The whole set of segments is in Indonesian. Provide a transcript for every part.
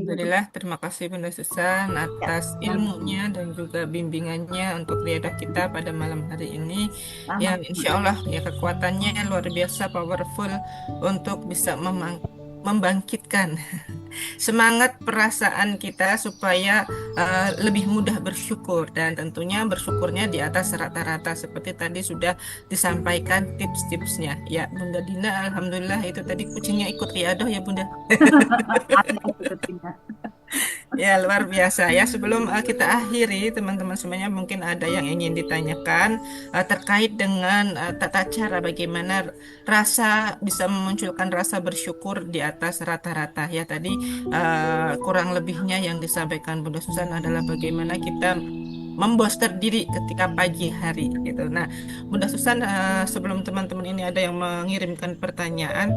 Gitu. Alhamdulillah, terima kasih Bunda Susan Ya, atas ilmunya dan juga bimbingannya untuk riadah kita pada malam hari ini. sama. Yang insya Allah ya kekuatannya luar biasa powerful untuk bisa membangkitkan semangat perasaan kita supaya lebih mudah bersyukur dan tentunya bersyukurnya di atas rata-rata seperti tadi sudah disampaikan tips-tipsnya. Ya, Bunda Dina, Alhamdulillah itu tadi kucingnya ikut riadah ya Bunda. Ada ikutinnya. Ya, luar biasa ya. Sebelum kita akhiri, teman-teman semuanya mungkin ada yang ingin ditanyakan terkait dengan tata cara bagaimana rasa bisa memunculkan rasa bersyukur di atas rata-rata. Ya, tadi kurang lebihnya yang disampaikan Bunda Susan adalah bagaimana kita memboster diri ketika pagi hari gitu. Nah, Bunda Susan, sebelum teman-teman ini ada yang mengirimkan pertanyaan,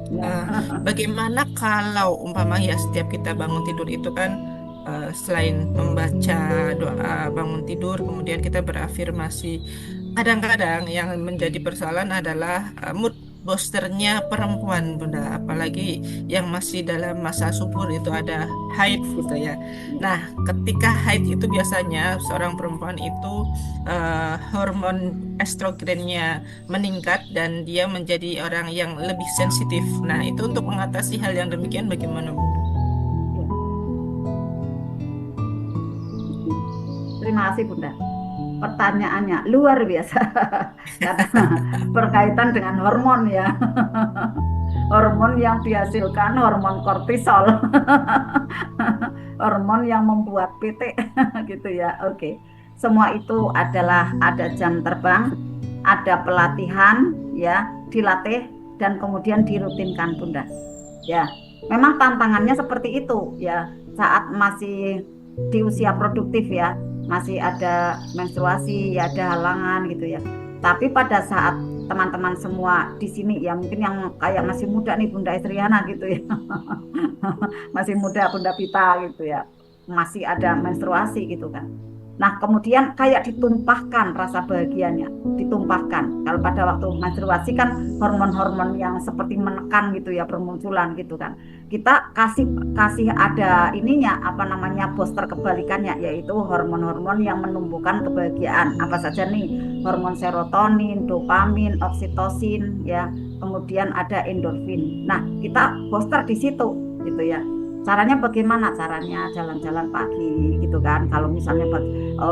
Ya. Eh, bagaimana kalau umpama ya setiap kita bangun tidur itu kan selain membaca doa bangun tidur, kemudian kita berafirmasi. Kadang-kadang yang menjadi persoalan adalah mood boosternya perempuan, Bunda. Apalagi yang masih dalam masa subur itu ada haid gitu ya. Nah, ketika haid itu biasanya seorang perempuan itu hormon estrogennya meningkat dan dia menjadi orang yang lebih sensitif. Nah, itu untuk mengatasi hal yang demikian bagaimana, Bunda? Ya. Terima kasih Bunda. Pertanyaannya luar biasa karena berkaitan dengan hormon ya. Hormon yang dihasilkan hormon kortisol. Hormon yang membuat PT gitu ya. Oke. Semua itu adalah ada jam terbang, ada pelatihan ya, dilatih dan kemudian dirutinkan Bunda. Ya. Memang tantangannya seperti itu ya. Saat masih di usia produktif ya, masih ada menstruasi, ya ada halangan gitu ya. Tapi pada saat teman-teman semua di sini ya mungkin yang kayak masih muda nih Bunda Estriana gitu ya. Masih muda Bunda Pita gitu ya. Masih ada menstruasi gitu kan. Nah, kemudian kayak ditumpahkan rasa bahagianya, ditumpahkan. Kalau pada waktu menstruasi kan hormon-hormon yang seperti menekan gitu ya bermunculan gitu kan. Kita kasih kasih ada ininya apa namanya booster kebalikannya yaitu hormon-hormon yang menumbuhkan kebahagiaan. Apa saja nih? Hormon serotonin, dopamin, oksitosin ya. Kemudian ada endorfin. Nah, kita booster di situ gitu ya. Caranya bagaimana? Caranya jalan-jalan pagi gitu kan. Kalau misalnya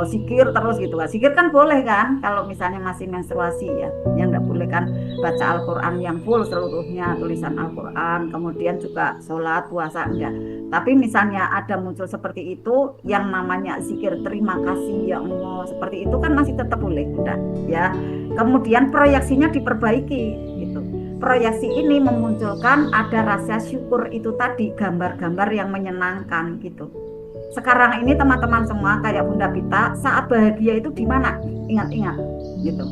zikir terus gitu kan. Zikir kan boleh kan kalau misalnya masih menstruasi ya. Yang enggak boleh kan baca Al-Qur'an yang full seluruhnya, tulisan Al-Qur'an, kemudian juga sholat, puasa enggak. Tapi misalnya ada muncul seperti itu yang namanya zikir terima kasih ya Allah, seperti itu kan masih tetap boleh udah ya. Kemudian proyeksinya diperbaiki gitu. Proyeksi ini memunculkan ada rasa syukur itu tadi, gambar-gambar yang menyenangkan gitu. Sekarang ini teman-teman semua kayak Bunda Pita, saat bahagia itu di mana? Ingat-ingat gitu.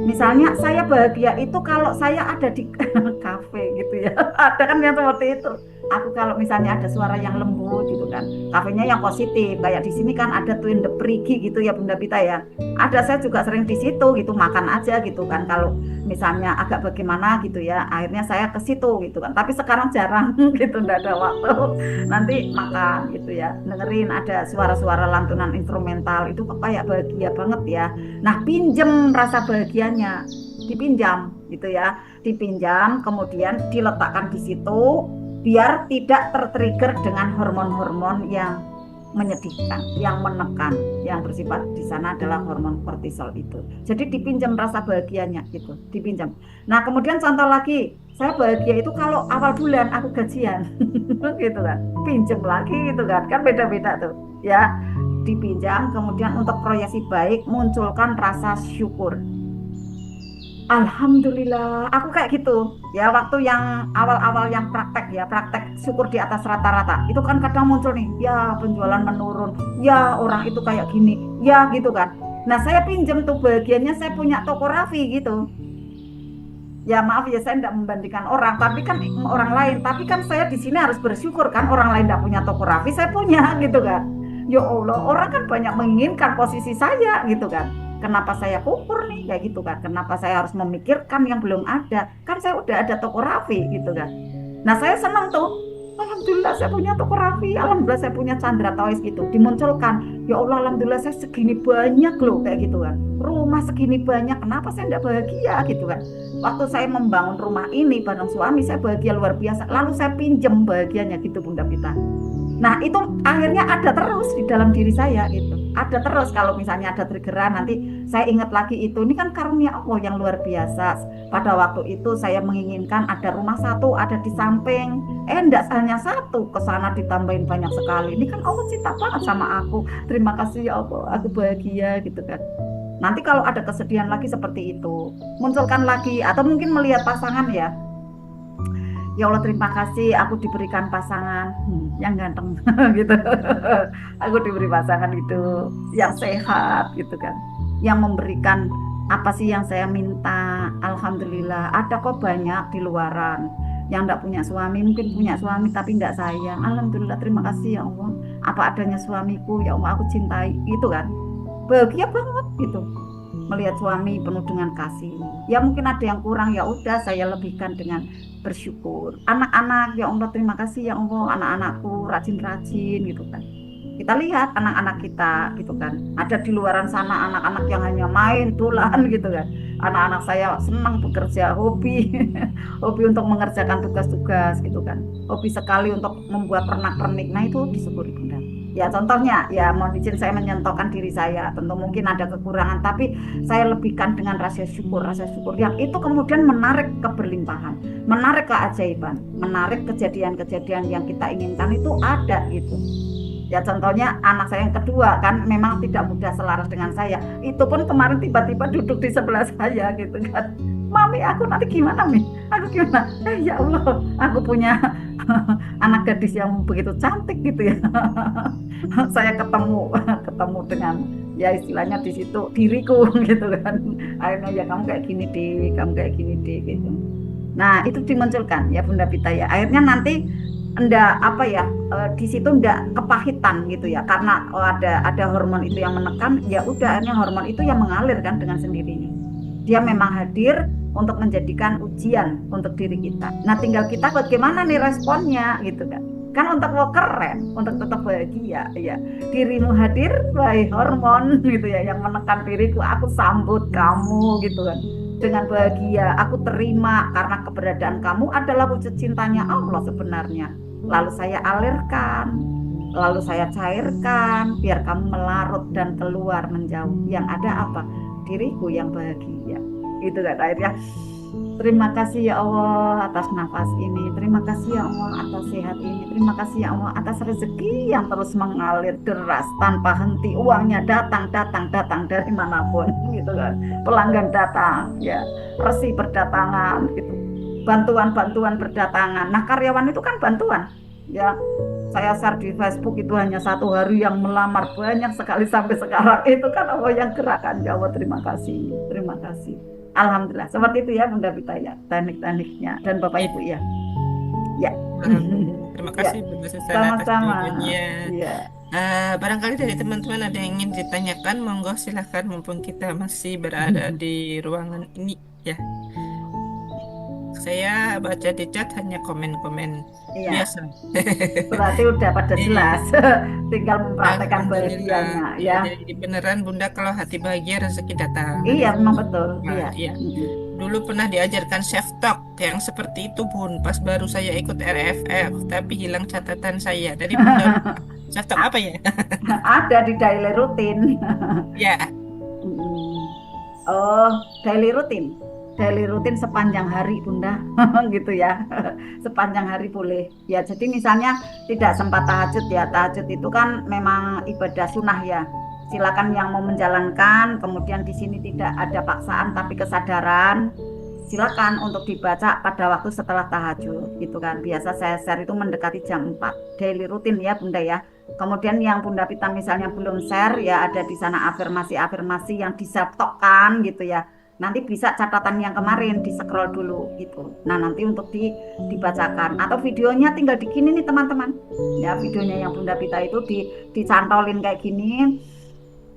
Misalnya saya bahagia itu kalau saya ada di kafe gitu ya. Ada kan yang seperti itu. Aku kalau misalnya ada suara yang lembut gitu kan. Kafenya yang positif. Kayak di sini kan ada Twin The Perigi gitu ya Bunda Pita ya. Ada saya juga sering di situ gitu makan aja gitu kan. Kalau misalnya agak bagaimana gitu ya. Akhirnya saya ke situ gitu kan. Tapi sekarang jarang gitu enggak ada waktu. Nanti makan gitu ya. Dengerin ada suara-suara lantunan instrumental itu kayak bahagia banget ya. Nah, pinjem rasa bahagianya, dipinjam gitu ya, dipinjam, kemudian diletakkan di situ, biar tidak tertrigger dengan hormon-hormon yang menyedihkan, yang menekan, yang bersifat di sana adalah hormon kortisol itu. Jadi dipinjam rasa bahagianya gitu, dipinjam. Nah, kemudian contoh lagi, saya bahagia itu kalau awal bulan aku gajian, gitu kan, pinjam lagi gitu kan beda-beda tuh, ya dipinjam, kemudian untuk proyeksi baik munculkan rasa syukur. Alhamdulillah, aku kayak gitu ya waktu yang awal-awal yang praktek ya praktek syukur di atas rata-rata itu kan kadang muncul nih ya penjualan menurun ya orang itu kayak gini ya gitu kan. Nah saya pinjem tuh bagiannya saya punya toko Raffi gitu ya maaf ya saya tidak membandingkan orang tapi kan orang lain tapi kan saya di sini harus bersyukur kan orang lain tidak punya toko Raffi saya punya gitu kan. Ya Allah orang kan banyak menginginkan posisi saya gitu kan. Kenapa saya kufur nih kayak gitu kan? Kenapa saya harus memikirkan yang belum ada? Kan saya udah ada toko Raffi gitu kan. Nah saya senang tuh Alhamdulillah saya punya toko Raffi, alhamdulillah saya punya Chandra Toys gitu. Dimunculkan, ya Allah alhamdulillah saya segini banyak loh kayak gitu kan. Rumah segini banyak, kenapa saya tidak bahagia gitu kan. Waktu saya membangun rumah ini bareng suami saya bahagia luar biasa. Lalu saya pinjem bahagianya gitu Bunda Pita. Nah, itu akhirnya ada terus di dalam diri saya gitu. Ada terus kalau misalnya ada triggeran nanti saya ingat lagi itu. Ini kan karunia Allah yang luar biasa. Pada waktu itu saya menginginkan ada rumah satu ada di samping. Enggak hanya satu, ke sana ditambahin banyak sekali. Ini kan Allah cinta banget sama aku. Terima kasih ya Allah, aku bahagia gitu kan. Nanti kalau ada kesedihan lagi seperti itu, munculkan lagi atau mungkin melihat pasangan ya. Ya Allah terima kasih aku diberikan pasangan yang ganteng gitu. Aku diberi pasangan gitu yang sehat gitu kan. Yang memberikan apa sih yang saya minta. Alhamdulillah ada kok banyak di luaran yang enggak punya suami, mungkin punya suami tapi enggak sayang. Alhamdulillah terima kasih ya Allah. Apa adanya suamiku ya Allah aku cintai itu kan. Bahagia banget gitu melihat suami penuh dengan kasih. Ya mungkin ada yang kurang ya udah saya lebihkan dengan bersyukur. Anak-anak ya Allah terima kasih ya Allah anak-anakku rajin-rajin gitu kan. Kita lihat anak-anak kita gitu kan. Ada di luaran sana anak-anak yang hanya main tulan gitu kan. Anak-anak saya senang bekerja, hobi hobi untuk mengerjakan tugas-tugas gitu kan. Hobi sekali untuk membuat pernak-pernik. Nah itu disyukuri Bunda. Ya contohnya ya mohon izin saya menyentuhkan diri saya tentu mungkin ada kekurangan tapi saya lebihkan dengan rasa syukur yang itu kemudian menarik keberlimpahan menarik keajaiban menarik kejadian-kejadian yang kita inginkan itu ada gitu ya contohnya anak saya yang kedua kan memang tidak mudah selaras dengan saya itu pun kemarin tiba-tiba duduk di sebelah saya gitu kan Mami aku nanti gimana Mi aku gimana ya Allah aku punya anak gadis yang begitu cantik gitu ya saya ketemu dengan ya istilahnya di situ diriku gitu kan akhirnya ya kamu kayak gini deh kamu kayak gini deh gitu nah itu dimunculkan ya Bunda Pita ya akhirnya nanti ndak apa ya di situ ndak kepahitan gitu ya karena ada hormon itu yang menekan ya udah akhirnya hormon itu yang mengalir kan dengan sendirinya dia memang hadir untuk menjadikan ujian untuk diri kita. Nah, tinggal kita bagaimana nih responnya gitu kan. Kan untuk lo keren, untuk tetap bahagia ya. Dirimu hadir, wahai hormon gitu ya yang menekan diriku, aku sambut kamu gitu kan. Dengan bahagia, aku terima karena keberadaan kamu adalah wujud cintanya Allah sebenarnya. Lalu saya alirkan, lalu saya cairkan biar kamu melarut dan keluar menjauh. Yang ada apa? Diriku yang bahagia. Itu kan akhirnya terima kasih ya Allah atas nafas ini terima kasih ya Allah atas sehat ini terima kasih ya Allah atas rezeki yang terus mengalir deras tanpa henti uangnya datang dari manapun gitu kan pelanggan datang ya resi berdatangan gitu bantuan berdatangan nah karyawan itu kan bantuan ya saya share di Facebook itu hanya 1 hari yang melamar banyak sekali sampai sekarang itu kan Allah yang gerakan ya Allah terima kasih Alhamdulillah seperti itu ya Bunda Pita ya teknik-tekniknya dan Bapak Ibu ya ya Terima ya kasih Bunda Susana atas sama-sama jawabannya. ya Barangkali dari teman-teman ada yang ingin ditanyakan, monggo silahkan mumpung kita masih berada di ruangan ini ya. Saya baca di chat hanya komen-komen iya biasa. berarti udah pada jelas tinggal mempraktekkan Alhamdulillah. bahagianya Ya, ya jadi beneran Bunda kalau hati bahagia rezeki datang. iya memang betul Nah, iya iya. Dulu pernah diajarkan self talk yang seperti itu Bun. Pas baru saya ikut RFF, tapi hilang catatan saya. Dari Bunda lupa. Self talk apa ya? ada di daily rutin Ya, oh daily rutin sepanjang hari Bunda gitu ya sepanjang hari boleh ya jadi misalnya tidak sempat tahajud ya tahajud itu kan memang ibadah sunnah ya silakan yang mau menjalankan kemudian di sini tidak ada paksaan tapi kesadaran silakan untuk dibaca pada waktu setelah tahajud gitu kan biasa saya share itu mendekati jam 4 daily rutin ya Bunda ya kemudian yang Bunda Pita misalnya belum share ya ada di sana afirmasi-afirmasi yang disetokkan gitu ya nanti bisa catatan yang kemarin di scroll dulu gitu nah nanti untuk dibacakan atau videonya tinggal digini nih teman-teman ya videonya yang Bunda Pita itu dicantolin kayak gini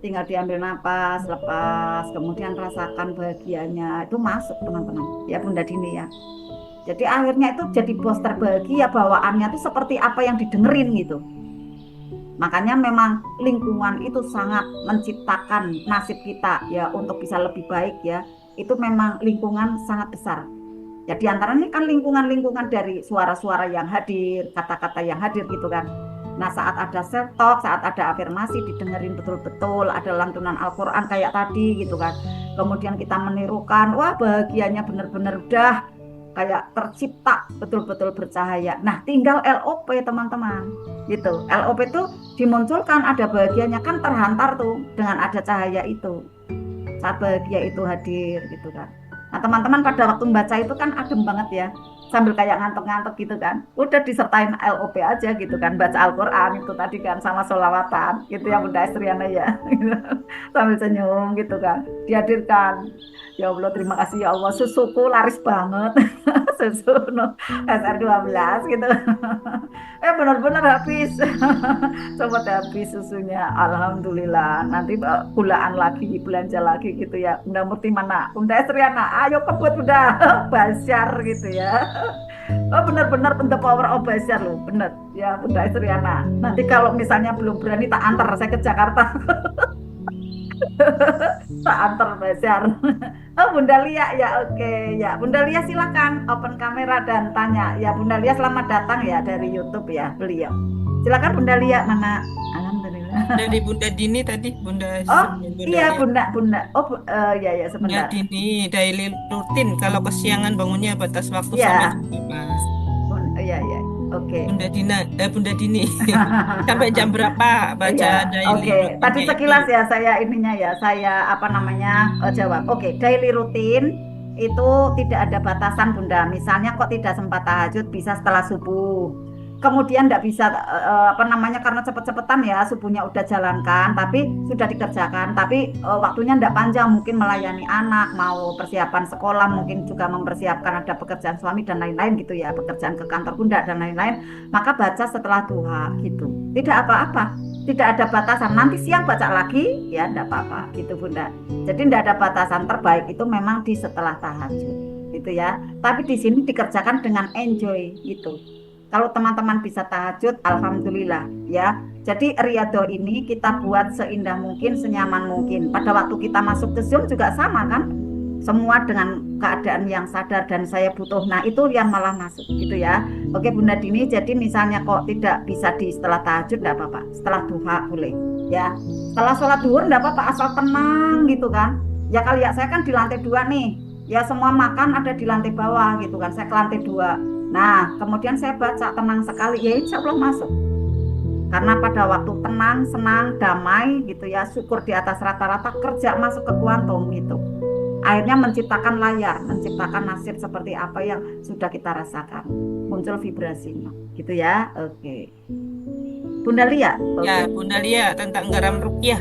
tinggal diambil napas lepas kemudian rasakan bahagianya itu masuk teman-teman ya Bunda Dini ya Jadi akhirnya itu jadi bos terbahagia, bawaannya itu seperti apa yang didengerin gitu. Makanya memang lingkungan itu sangat menciptakan nasib kita ya untuk bisa lebih baik ya. Itu memang lingkungan sangat besar. Ya di antaranya kan lingkungan-lingkungan dari suara-suara yang hadir, kata-kata yang hadir gitu kan. Nah saat ada self talk, saat ada afirmasi didengerin betul-betul, ada lantunan Al-Quran kayak tadi gitu kan. Kemudian kita menirukan, wah bahagianya bener-bener udah kayak tercipta betul-betul bercahaya. Nah tinggal LOP teman-teman gitu. LOP itu dimunculkan ada bahagianya kan terhantar tuh dengan ada cahaya itu. Saat bahagia itu hadir gitu kan. Nah teman-teman pada waktu membaca itu kan adem banget ya, sambil kayak ngantuk-ngantuk gitu kan, udah disertain LOP aja gitu kan, baca Al-Quran itu tadi kan sama sholawatan gitu ya Bunda Estriana ya sambil senyum gitu kan, dihadirkan. Ya Allah terima kasih ya Allah, susuku laris banget susu no, SR12 gitu benar-benar habis sobat habis susunya, alhamdulillah. Nanti bulaan lagi, belanja lagi gitu ya Bunda Murti mana Bunda Estriana, ayo kebut udah Basyar gitu ya. Oh benar-benar the power of Basyar loh, bener ya Bunda Estriana. Nanti kalau misalnya belum berani tak antar saya ke Jakarta tak antar Basyar. Oh Bunda Lia ya, oke ya Bunda Lia silakan open kamera dan tanya ya. Bunda Lia selamat datang ya dari YouTube ya beliau. Silakan Bunda Lia mana. Alhamdulillah. Dari Bunda Dini tadi, Oh Bunda iya Lia. Bunda. Oh ya ya Bunda sebentar. Dini, daily rutin. Kalau kesiangan bangunnya batas waktu sampai Ya jam berapa? iya ya oke. Bunda Dini. Sampai jam berapa baca Iya, daily oke. Tadi rutinnya itu? sekilas ya saya ininya ya, saya apa namanya jawab. Oke, daily rutin itu tidak ada batasan Bunda. Misalnya kok tidak sempat tahajud bisa setelah subuh. Kemudian tidak bisa apa namanya karena cepet-cepetan ya subuhnya udah jalankan, tapi sudah dikerjakan, tapi waktunya tidak panjang, mungkin melayani anak, mau persiapan sekolah, mungkin juga mempersiapkan ada pekerjaan suami dan lain-lain gitu ya, pekerjaan ke kantor Bunda dan lain-lain. Maka baca setelah duha gitu. Tidak apa-apa, tidak ada batasan. Nanti siang baca lagi, ya tidak apa-apa gitu Bunda. Jadi tidak ada batasan, terbaik itu memang di setelah tahajud, gitu ya. Tapi di sini dikerjakan dengan enjoy gitu. Kalau teman-teman bisa tahajud, alhamdulillah ya. Jadi riyadhah ini kita buat seindah mungkin, senyaman mungkin. Pada waktu kita masuk ke Zoom juga sama kan? Semua dengan keadaan yang sadar dan saya butuh. Nah itu yang malah masuk gitu ya. Oke Bunda Dini, jadi misalnya kok tidak bisa di setelah tahajud enggak apa-apa. Setelah duha boleh ya. Setelah sholat duhur enggak apa-apa, asal tenang gitu kan. Ya kali ya saya kan di lantai 2 nih. Ya semua makan ada di lantai bawah gitu kan. Saya ke lantai 2. Nah kemudian saya baca tenang sekali, ya insya Allah masuk. Karena pada waktu tenang, senang, damai gitu ya, syukur di atas rata-rata, kerja masuk ke kuantum gitu. Akhirnya menciptakan layar, menciptakan nasib seperti apa yang sudah kita rasakan. Muncul vibrasinya, gitu ya. Oke. Bunda Lia, Ya, oke. Bunda Lia tentang garam rupiah.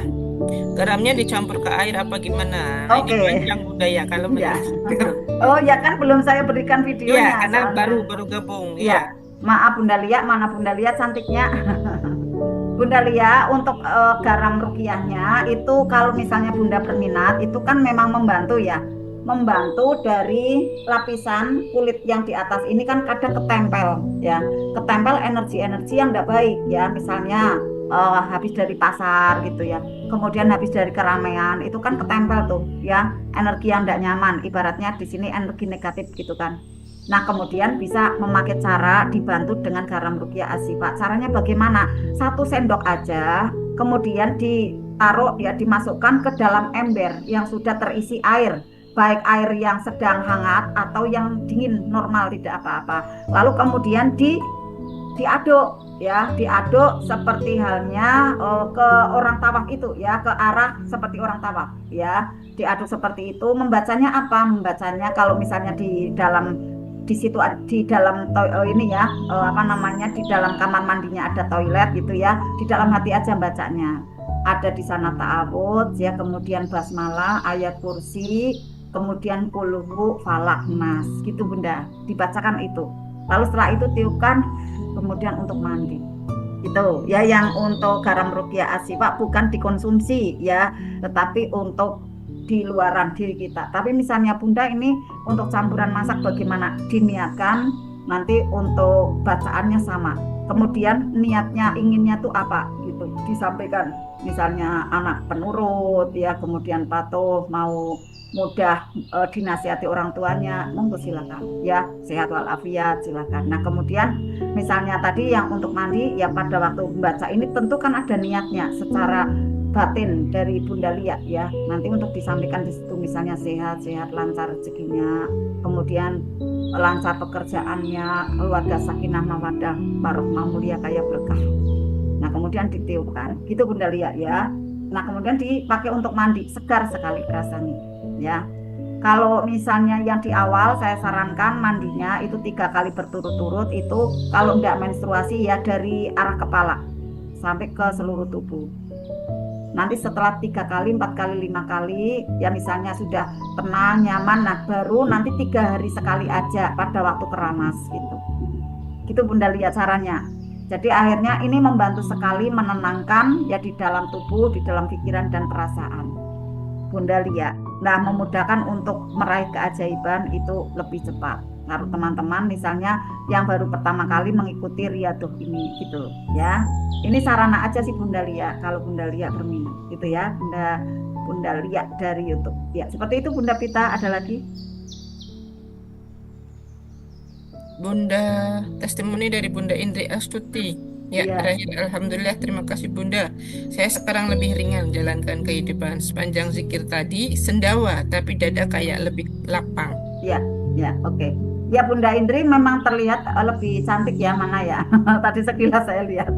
Garamnya dicampur ke air apa gimana? Nah, ini Oke, panjang Bunda ya kalau ya. mendengar. Oh ya kan belum saya berikan Iya, videonya karena soalnya. baru gabung. Iya. Iya, maaf Bunda Lia, mana Bunda Lia cantiknya? Bunda Lia untuk garam rukiahnya itu kalau misalnya Bunda berminat itu kan memang membantu ya, membantu dari lapisan kulit yang di atas ini kan kadang ketempel ya, ketempel energi-energi yang tidak baik ya, misalnya habis dari pasar gitu ya, kemudian habis dari keramaian itu kan ketempel tuh ya, energi yang tidak nyaman, ibaratnya di sini energi negatif gitu kan. Nah, kemudian bisa memakai cara dibantu dengan garam rukiah asyifa. Caranya bagaimana? 1 sendok aja, kemudian ditaruh ya, dimasukkan ke dalam ember yang sudah terisi air, baik air yang sedang hangat atau yang dingin normal tidak apa-apa. Lalu kemudian diaduk ya, diaduk seperti halnya ke orang tawaf itu ya, ke arah seperti orang tawaf ya. Diaduk seperti itu, membacanya apa? Membacanya kalau misalnya di situ di dalam ini ya apa namanya di dalam kamar mandinya ada toilet gitu ya, di dalam hati aja bacanya, ada di sana ta'awudz ya, kemudian basmalah, ayat kursi, kemudian kulhu falak nas gitu Bunda, dibacakan itu. Lalu setelah itu tiupkan, kemudian untuk mandi itu ya. Yang untuk garam rukiah asyifa bukan dikonsumsi ya, tetapi untuk di luaran diri kita. Tapi misalnya Bunda ini untuk campuran masak bagaimana diniatkan, nanti untuk bacaannya sama. Kemudian niatnya inginnya tuh apa gitu disampaikan. Misalnya anak penurut ya, kemudian patuh, mau mudah dinasihati orang tuanya, monggo silakan ya, sehat walafiat silakan. Nah kemudian misalnya tadi yang untuk mandi ya, pada waktu membaca ini tentu kan ada niatnya secara batin dari Bunda Lia ya, nanti untuk disampaikan di situ misalnya sehat-sehat, lancar rezekinya, kemudian lancar pekerjaannya, keluarga sakinah mawadah warohmah mulia kaya berkah. Nah kemudian ditiupkan gitu Bunda Lia ya. Nah kemudian dipakai untuk mandi, segar sekali rasanya ya. Kalau misalnya yang di awal saya sarankan mandinya itu 3 kali berturut-turut, itu kalau enggak menstruasi ya dari arah kepala sampai ke seluruh tubuh. Nanti setelah 3 kali, 4 kali, 5 kali ya misalnya sudah tenang, nyaman, nah baru nanti 3 hari sekali aja pada waktu keramas gitu. Gitu Bunda lihat caranya. Jadi akhirnya ini membantu sekali menenangkan ya di dalam tubuh, di dalam pikiran dan perasaan. Bunda lihat. Nah, memudahkan untuk meraih keajaiban itu lebih cepat. Kalau teman-teman misalnya yang baru pertama kali mengikuti riadoh ini gitu ya. Ini sarana aja sih Bunda Lia kalau Bunda Lia berminat gitu ya. Bunda Lia dari YouTube. Ya, seperti itu Bunda Pita, ada lagi? Bunda, testimoni dari Bunda Indri Astuti. Ya, Iya. terakhir Alhamdulillah, terima kasih Bunda. Saya sekarang lebih ringan jalankan kehidupan. Sepanjang zikir tadi, sendawa, tapi dada kayak lebih lapang. Ya, ya, oke. Ya Bunda Indri memang terlihat lebih cantik ya, mana ya. Tadi sekilas saya lihat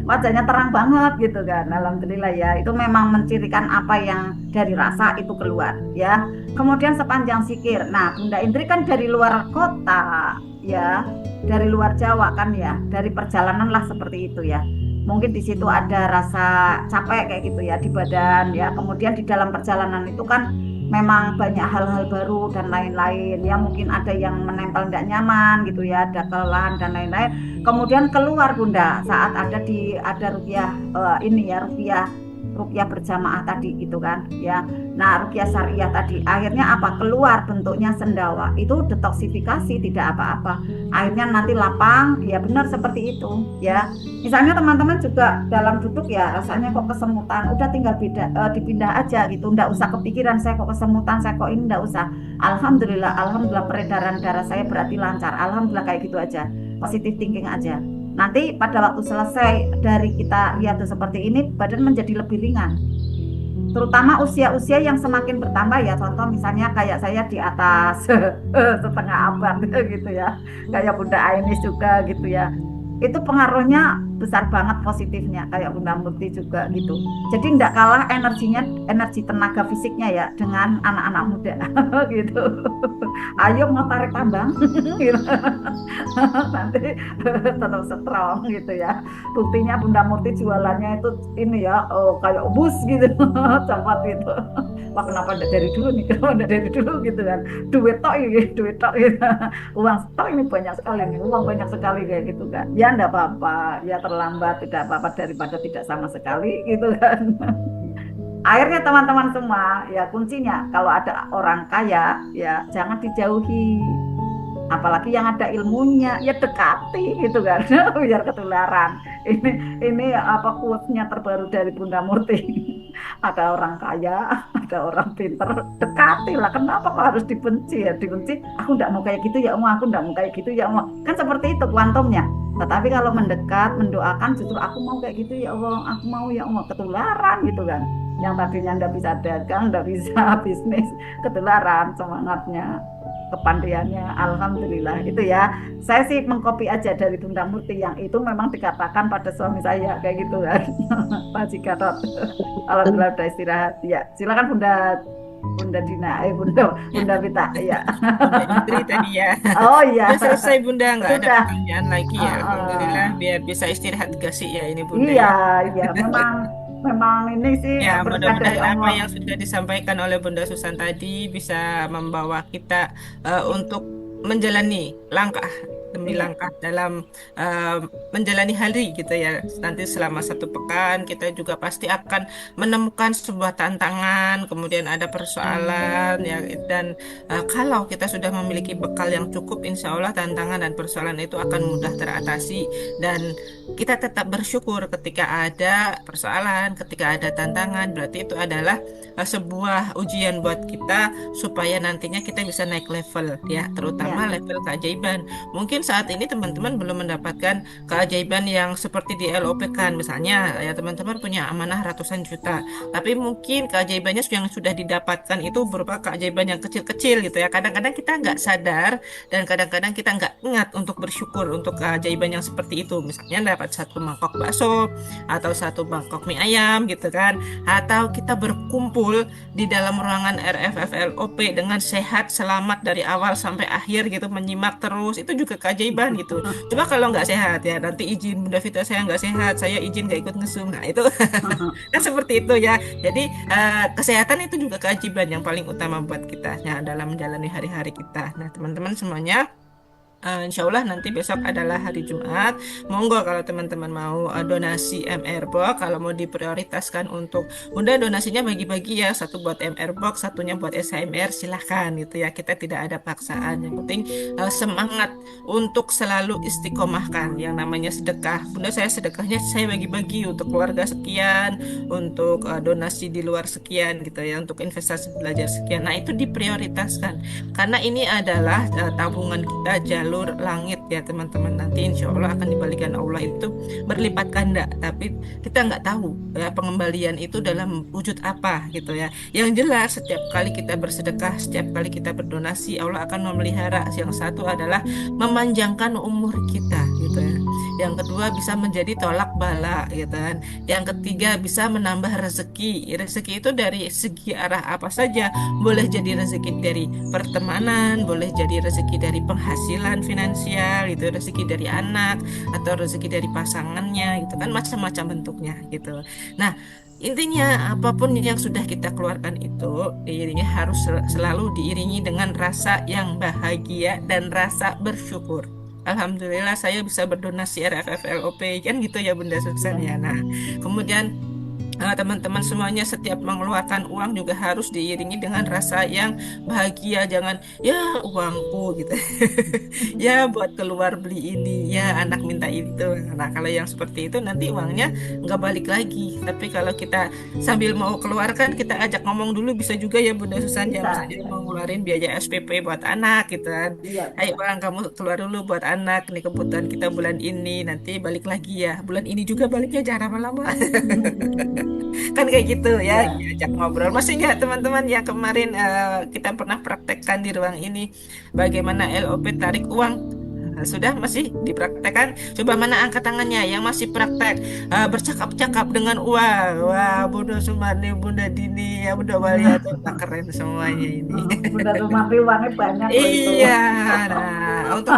wajahnya terang banget gitu kan. Alhamdulillah ya. Itu memang mencirikan apa yang dari rasa itu keluar ya. Kemudian sepanjang zikir. Nah, Bunda Indri kan dari luar kota ya, dari luar Jawa kan ya. Dari perjalanan lah seperti itu ya. Mungkin di situ ada rasa capek kayak gitu ya di badan ya. Kemudian di dalam perjalanan itu kan memang banyak hal-hal baru dan lain-lain ya, mungkin ada yang menempel tidak nyaman gitu ya, ada kelelahan dan lain-lain. Kemudian keluar Bunda saat ada ruqyah ini ya, ruqyah berjamaah tadi gitu kan ya. Nah ruqyah syariah tadi akhirnya apa, keluar bentuknya sendawa, itu detoksifikasi, tidak apa-apa, akhirnya nanti lapang ya, benar seperti itu ya. Misalnya teman-teman juga dalam duduk ya rasanya kok kesemutan, udah tinggal dipindah aja gitu, nggak usah kepikiran saya kok kesemutan, saya kok ini, nggak usah. Alhamdulillah peredaran darah saya berarti lancar, alhamdulillah, kayak gitu aja, positive thinking aja. Nanti pada waktu selesai dari kita lihat seperti ini, badan menjadi lebih ringan. Terutama usia-usia yang semakin bertambah ya, contoh misalnya kayak saya di atas setengah abad gitu ya, kayak Bunda Ainis juga gitu ya, itu pengaruhnya besar banget positifnya, kayak Bunda Murti juga gitu. Jadi tidak kalah energinya, energi tenaga fisiknya ya dengan anak-anak muda gitu. Ayo mau tarik tambang gitu. Nanti tetap strong gitu ya. Buktinya Bunda Murti jualannya itu ini ya, kayak bus gitu cepat gitu. Wah kenapa enggak dari dulu nih, kenapa enggak dari dulu gitu kan, duit tok gitu, uang stok ini banyak sekali nih, uang banyak sekali kayak gitu kan. Ya enggak apa-apa, ya terlambat tidak apa-apa daripada tidak sama sekali gitu kan. Akhirnya teman-teman semua ya, kuncinya kalau ada orang kaya ya jangan dijauhi, apalagi yang ada ilmunya ya dekati gitu kan biar ketularan. Ini apa quotes-nya terbaru dari Bunda Murti. Ada orang kaya, ada orang pinter, dekati lah. Kenapa kok harus dibenci ya? Dibenci, aku enggak mau kayak gitu ya Allah, aku enggak mau kayak gitu ya Allah. Kan seperti itu kuantumnya. Tetapi kalau mendekat, mendoakan, justru aku mau kayak gitu ya Allah, aku mau ya Allah, ketularan gitu kan. Yang tadinya enggak bisa dagang, enggak bisa bisnis, ketularan semangatnya, kepandaiannya, alhamdulillah itu ya. Saya sih mengcopy aja dari Bunda Murti yang itu memang dikatakan pada suami saya kayak gitu kan. Pak Gatot, alhamdulillah udah istirahat ya. Silakan Bunda Dina, Bunda Vita ya. Bunda Indri tadi ya. Oh iya, Udah selesai Bunda, nggak ada sudah. pertanyaan lagi ya. Alhamdulillah, biar bisa istirahat gak sih ya ini Bunda Iya, ya. iya, memang memang ini sih Ya, berkah dari mudah-mudahan apa Allah. yang sudah disampaikan oleh Bunda Susan tadi bisa membawa kita untuk menjalani langkah demi Iya. langkah dalam uh, menjalani hari gitu ya. Nanti selama 1 pekan kita juga pasti akan menemukan sebuah tantangan, kemudian ada persoalan ya, dan kalau kita sudah memiliki bekal yang cukup, insya Allah tantangan dan persoalan itu akan mudah teratasi dan kita tetap bersyukur ketika ada persoalan, ketika ada tantangan, berarti itu adalah sebuah ujian buat kita supaya nantinya kita bisa naik level ya, terutama Ya. level keajaiban. Mungkin saat ini teman-teman belum mendapatkan keajaiban yang seperti di LOP kan, misalnya ya teman-teman punya amanah ratusan juta, tapi mungkin keajaibannya yang sudah didapatkan itu berupa keajaiban yang kecil-kecil gitu ya. Kadang-kadang kita nggak sadar dan kadang-kadang kita nggak ingat untuk bersyukur untuk keajaiban yang seperti itu. Misalnya dapat 1 mangkok bakso atau 1 mangkok mie ayam gitu kan, atau kita berkumpul di dalam ruangan RFFLOP dengan sehat selamat dari awal sampai akhir gitu, menyimak terus, itu juga keajaiban gitu. Coba kalau nggak sehat ya, nanti izin Bunda Vita saya nggak sehat, saya izin nggak ikut ngesum, nah itu kan seperti itu ya. Jadi kesehatan itu juga keajaiban yang paling utama buat kita ya dalam menjalani hari-hari kita. Nah teman-teman semuanya, insya Allah nanti besok adalah hari Jumat. Monggo kalau teman-teman mau donasi MR Box, kalau mau diprioritaskan untuk Bunda donasinya bagi-bagi ya, satu buat MR Box, satunya buat SHMR, silahkan gitu ya. Kita tidak ada paksaan. Yang penting semangat untuk selalu istiqomahkan yang namanya sedekah. Bunda saya sedekahnya saya bagi-bagi untuk keluarga sekian, untuk donasi di luar sekian gitu ya, untuk investasi belajar sekian. Nah itu diprioritaskan karena ini adalah tabungan kita jalur langit ya teman-teman. Nanti insya Allah akan dibalikan Allah itu berlipat ganda. Tapi kita nggak tahu ya pengembalian itu dalam wujud apa gitu ya. Yang jelas setiap kali kita bersedekah, setiap kali kita berdonasi, Allah akan memelihara. Yang satu adalah memanjangkan umur kita gitu ya. Yang kedua bisa menjadi tolak bala gitu kan. Yang ketiga bisa menambah rezeki. Rezeki itu dari segi arah apa saja. Boleh jadi rezeki dari pertemanan, boleh jadi rezeki dari penghasilan finansial, itu rezeki dari anak atau rezeki dari pasangannya, gitu kan macam-macam bentuknya gitu. Nah, intinya apapun yang sudah kita keluarkan itu diiringi harus selalu diiringi dengan rasa yang bahagia dan rasa bersyukur. Alhamdulillah saya bisa berdonasi RFFLOP kan gitu ya Bunda Susan ya. Nah, kemudian teman-teman semuanya setiap mengeluarkan uang juga harus diiringi dengan rasa yang bahagia, jangan ya uangku gitu ya buat keluar beli ini ya anak minta itu. Nah kalau yang seperti itu nanti uangnya nggak balik lagi, tapi kalau kita sambil mau keluarkan kita ajak ngomong dulu bisa juga ya Bunda Susan ya, Bisa, misalnya bisa. mau ngeluarin biaya SPP buat anak gitu kan, Iya, ayo bisa. bang kamu keluar dulu buat anak nih kebutuhan kita bulan ini, nanti balik lagi ya bulan ini juga baliknya jangan lama-lama. Kan kayak gitu ya, Iya. diajak ngobrol. Masih nggak teman-teman yang kemarin kita pernah praktekkan di ruang ini bagaimana LOP tarik uang? Sudah masih dipraktekkan? Coba mana angkat tangannya yang masih praktek bercakap-cakap dengan uang. Wah, Bunda Sumani, Bunda Dini, ya Bunda Waliati, wah, keren semuanya ini. Bunda Sumati uangnya banyak loh itu. Iya, nah untuk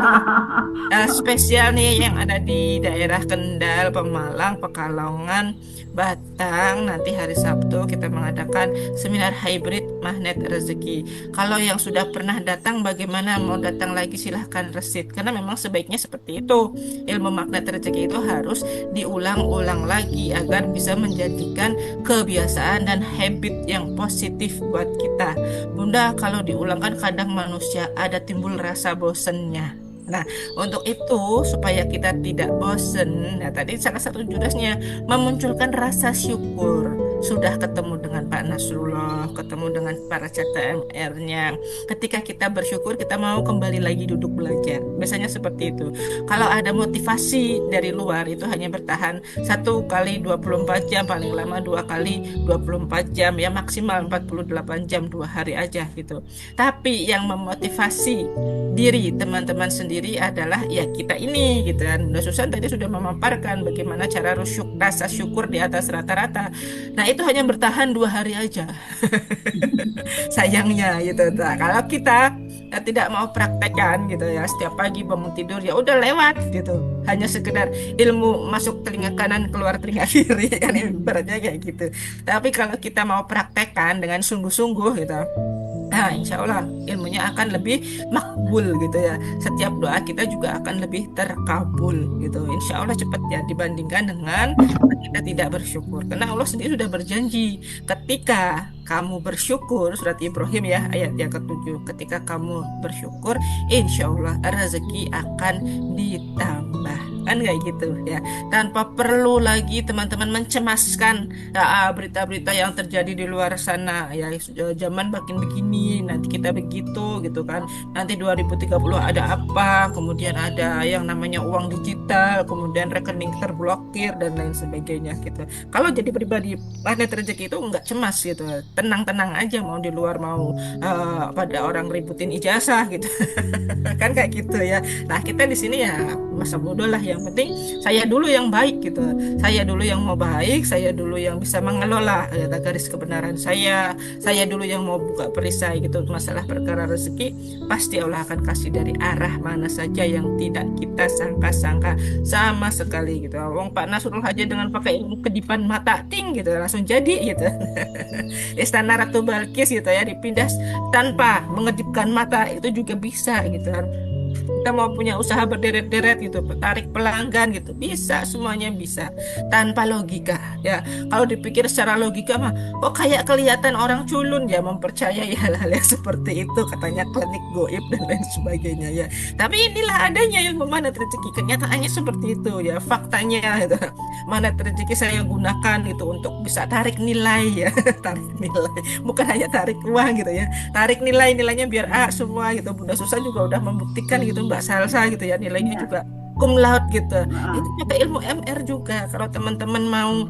teman spesial nih yang ada di daerah Kendal, Pemalang, Pekalongan, Batang. Nanti hari Sabtu kita mengadakan seminar hybrid magnet rezeki. Kalau yang sudah pernah datang, bagaimana mau datang lagi silahkan resit. Karena memang sebaiknya seperti itu. Ilmu magnet rezeki itu harus diulang-ulang lagi agar bisa menjadikan kebiasaan dan habit yang positif buat kita. Bunda, kalau diulang kan kadang manusia ada timbul rasa bosennya. Nah, untuk itu supaya kita tidak bosen, nah tadi salah satu judasnya memunculkan rasa syukur. Sudah ketemu dengan Pak Nasrullah, ketemu dengan para CTMR-nya. Ketika kita bersyukur, kita mau kembali lagi duduk belajar. Biasanya seperti itu. Kalau ada motivasi dari luar, itu hanya bertahan 1 kali 24 jam, paling lama 2 kali 24 jam, ya maksimal 48 jam, 2 hari aja gitu. Tapi yang memotivasi diri teman-teman sendiri adalah ya kita ini gitu kan. Bunda Susan tadi sudah memaparkan bagaimana cara rasa syukur di atas rata-rata. Nah itu hanya bertahan 2 hari aja. Sayangnya gitu. Nah, kalau kita tidak mau praktekkan gitu ya, setiap pagi bangun tidur ya udah lewat gitu. Hanya sekedar ilmu masuk telinga kanan keluar telinga kiri kan ibaratnya kayak gitu. Tapi kalau kita mau praktekkan dengan sungguh-sungguh gitu, Nah, insya Allah ilmunya akan lebih makbul gitu ya. Setiap doa kita juga akan lebih terkabul gitu. Insya Allah cepat ya dibandingkan dengan kita tidak bersyukur. Karena Allah sendiri sudah berjanji ketika kamu bersyukur, surat Ibrahim ya ayat yang ke-7, ketika kamu bersyukur, insya Allah rezeki akan ditambah. Kan kayak gitu ya. Tanpa perlu lagi teman-teman mencemaskan berita-berita yang terjadi di luar sana ya, zaman makin begini nanti kita begitu gitu kan, nanti 2030 ada apa, kemudian ada yang namanya uang digital, kemudian rekening terblokir dan lain sebagainya gitu. Kalau jadi pribadi magnet rezeki itu nggak cemas gitu, tenang-tenang aja, mau di luar mau pada orang ributin ijazah gitu kan kayak gitu ya. Nah kita di sini ya masa bodoh lah, yang penting saya dulu yang baik gitu, saya dulu yang mau baik, saya dulu yang bisa mengelola garis kebenaran saya dulu yang mau buka perisai gitu. Masalah perkara rezeki pasti Allah akan kasih dari arah mana saja yang tidak kita sangka-sangka sama sekali gitu. Wong Pak Nasrul aja dengan pakai ilmu kedipan mata ting gitu langsung jadi gitu. Istana Ratu Balkis gitu ya dipindah tanpa mengedipkan mata itu juga bisa gitu kan. Kita mau punya usaha berderet-deret gitu, tarik pelanggan gitu, bisa, semuanya bisa tanpa logika ya. Kalau dipikir secara logika mah kok kayak kelihatan orang culun ya mempercayai hal-hal yang seperti itu, katanya klinik goib dan lain sebagainya ya. Tapi inilah adanya ilmu magnet rezeki, kenyataannya seperti itu ya, faktanya gitu. Magnet rezeki saya gunakan itu untuk bisa tarik nilai ya tarik nilai, bukan hanya tarik uang gitu ya, tarik nilainya biar A semua gitu. Bunda Susan juga udah membuktikan gitu, Mbak Salsa gitu ya, nilainya Ya. juga cum laude gitu. Heeh. Itu pakai ilmu MR juga. Kalau teman-teman mau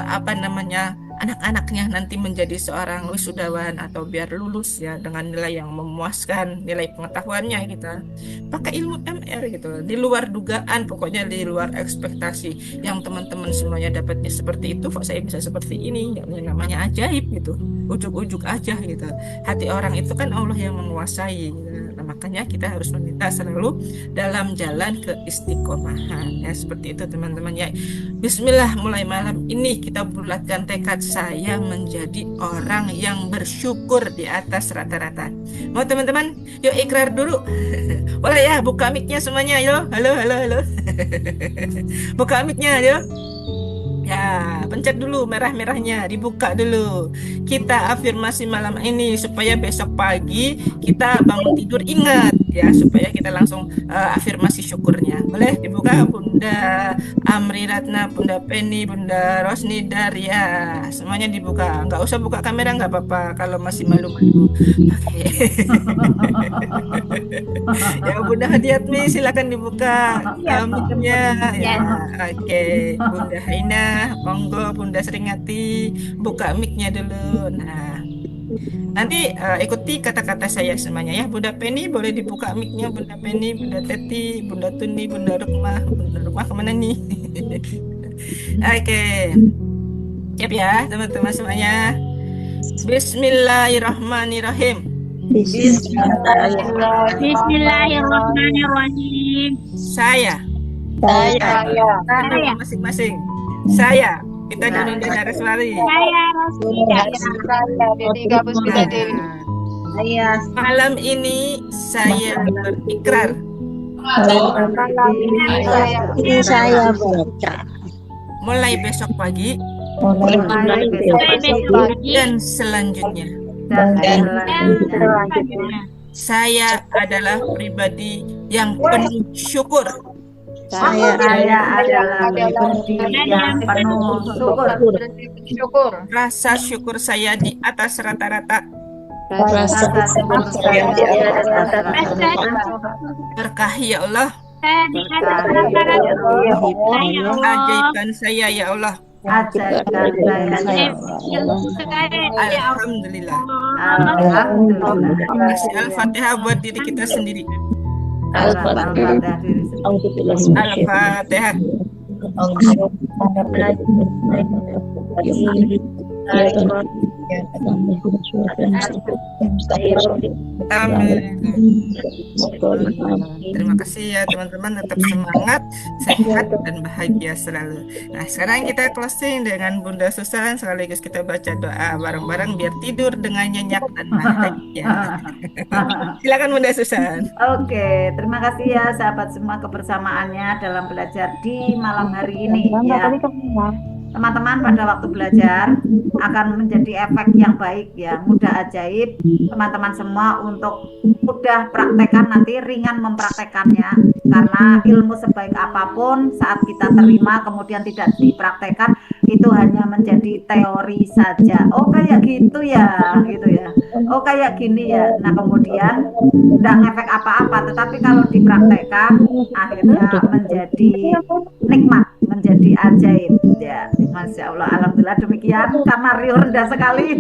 apa namanya, anak-anaknya nanti menjadi seorang wisudawan atau biar lulus ya dengan nilai yang memuaskan, nilai pengetahuannya gitu, pakai ilmu MR gitu, di luar dugaan, pokoknya di luar ekspektasi. Yang teman-teman semuanya dapatnya seperti itu, kok saya bisa seperti ini, yang namanya ajaib gitu, ujuk-ujuk aja gitu. Hati orang itu kan Allah yang menguasai gitu. Nah, makanya kita harus meminta selalu dalam jalan keistiqomahan ya, seperti itu teman-teman ya. Bismillah, mulai malam ini kita bulatkan tekad, saya menjadi orang yang bersyukur di atas rata-rata. Mau teman-teman, yuk ikrar dulu. Boleh ya, buka mic-nya semuanya, yo. Halo, halo, halo. Buka mic-nya, yo. Ya, pencet dulu merah-merahnya, dibuka dulu. Kita afirmasi malam ini supaya besok pagi kita bangun tidur ingat ya, supaya kita langsung afirmasi syukurnya. Boleh dibuka Bunda Amri Ratna, Bunda Penny, Bunda Rosni Daria. Semuanya dibuka. Nggak usah buka kamera, nggak apa-apa kalau masih malu-malu. Oke. Ya, Bunda Hadiatmi silakan dibuka mic-nya ya. Oke, Bunda Haina, monggo Bunda Seringati buka mic-nya dulu. Nah, nanti ikuti kata-kata saya semuanya ya. Bunda Penny boleh dibuka mic-nya, Bunda Penny, Bunda Teti, Bunda Tuni, Bunda Rukmah kemana nih? Oke, siap ya teman-teman semuanya. Bismillahirrahmanirrahim. Bismillahirrahmanirrahim. Saya Saya masing-masing. Saya kita dulu di Naraswari. Rosida. Malam ini saya berikrar Ini saya baca. mulai besok pagi Mulai besok pagi dan selanjutnya dan Dan selanjutnya saya adalah pribadi yang penuh syukur. saya adalah pribadi yang penuh syukur. Rasa syukur saya di atas rata-rata. Rasa syukur saya di atas rata-rata. Berkah ya Allah, di atas rata-rata. ajaibkan saya ya Allah. Ajarkan saya. Alhamdulillah. Alhamdulillah. Kasih Al-Fatihah buat diri kita sendiri. Al-Fatihah diri sendiri. Al-Fatihah. Amin. Terima kasih ya teman-teman, tetap semangat, sehat dan bahagia selalu. Nah, sekarang kita closing dengan Bunda Susan, sekaligus kita baca doa bareng-bareng biar tidur dengan nyenyak dan bahagia. Silakan Bunda Susan. Oke, terima kasih ya sahabat semua kebersamaannya dalam belajar di malam hari ini ya. Teman-teman pada waktu belajar akan menjadi efek yang baik ya, mudah ajaib teman-teman semua untuk mudah praktekkan, nanti ringan mempraktekannya, karena ilmu sebaik apapun saat kita terima kemudian tidak dipraktekkan itu hanya menjadi teori saja. Oh kayak gitu ya, oh kayak gini ya. Nah kemudian tidak ngefek apa-apa, tetapi kalau dipraktekkan akhirnya menjadi nikmat, menjadi ajaib ya. Masya Allah, alhamdulillah demikian, karena Rio rendah sekali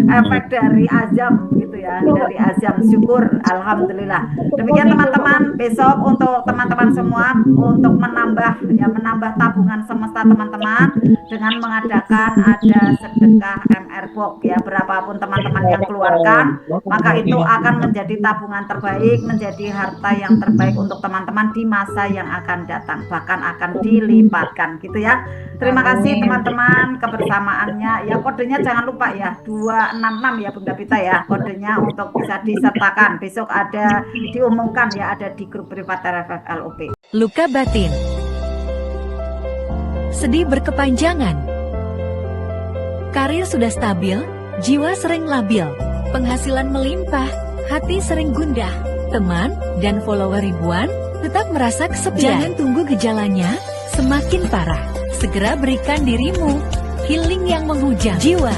efek dari azam gitu ya, dari azam syukur, alhamdulillah. Demikian teman-teman, besok untuk teman-teman semua untuk menambah tabungan semesta teman-teman dengan mengadakan ada sedekah MR Box ya, berapapun teman-teman yang keluarkan maka itu akan menjadi tabungan terbaik, menjadi harta yang terbaik untuk teman-teman di masa yang akan datang, bahkan akan dilipatkan gitu ya. Terima kasih teman-teman kebersamaannya ya, kodenya jangan lupa ya 266 ya Bunda Pita ya, kodenya untuk bisa disertakan, besok ada diumumkan ya, ada di grup privat RFF LOP. Luka batin, sedih berkepanjangan, karir sudah stabil, jiwa sering labil, penghasilan melimpah, hati sering gundah, teman dan follower ribuan, tetap merasa kesepian. Jangan tunggu gejalanya semakin parah, segera berikan dirimu healing yang menghujam jiwa.